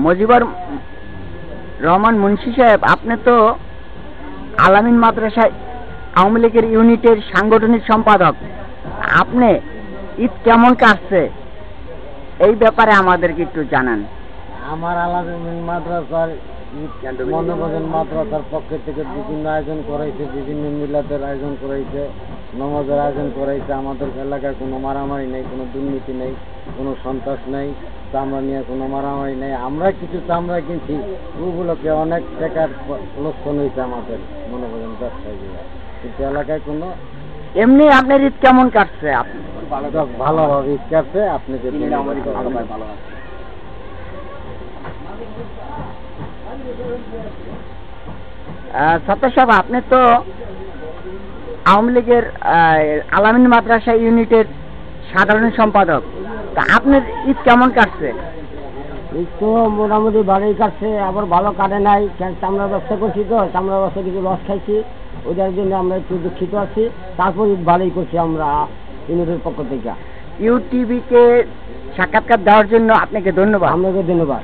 মজিবর রহমান মুন্সি সাহেব, আপনি তো আলামিন মাদ্রাসা আওয়ামী লীগের ইউনিটের সাংগঠনিক সম্পাদক। আপনি ঈদ কেমন কাটছে এই ব্যাপারে আমাদেরকে একটু জানান। আমার আলামিন মাদ্রাসার মনোরঞ্জন মাদ্রাসার পক্ষ থেকে বিভিন্ন আয়োজন করাইছে, বিভিন্ন মিলাদের আয়োজন করাইছে, নমাজের আয়োজন করাইছে। আমাদের এলাকায় কোনো মারামারি নেই, কোনো দুর্নীতি নেই, কোনো সন্ত্রাস নেই, চামড়া নিয়ে কোনো মারামারি নেই। আমরা কিছু চামড়া কিনছি, ওগুলোকে অনেক টাকার লোকসান হয়েছে আমাদের মনোরঞ্জন ব্যবসায়ীরা, কিন্তু এলাকায় কোনো এমনি আপনার ঈদ কেমন কাটছে? আপনি ভালোভাবে ঈদ কাটছে। আপনি যদি সত্তর সাহেব, আপনি তো আওয়ামী লীগের আলামিন মাদ্রাসা ইউনিটের সাধারণ সম্পাদক, তা আপনার ঈদ কেমন কাটছে? ঈদ তো মোটামুটি ভালোই কাটছে, আবার ভালো কাটে নাই। চামড়া ব্যবসা করছি তো, চামড়া ব্যবসা কিছু লস খাইছি, ওইটার জন্য আমরা একটু দুঃখিত আছি। তারপর ঈদ ভালোই করছি আমরা ইউনিটের পক্ষ থেকে। ইউটিভিকে সাক্ষাৎকার দেওয়ার জন্য আপনাকে ধন্যবাদ। আপনাকে ধন্যবাদ।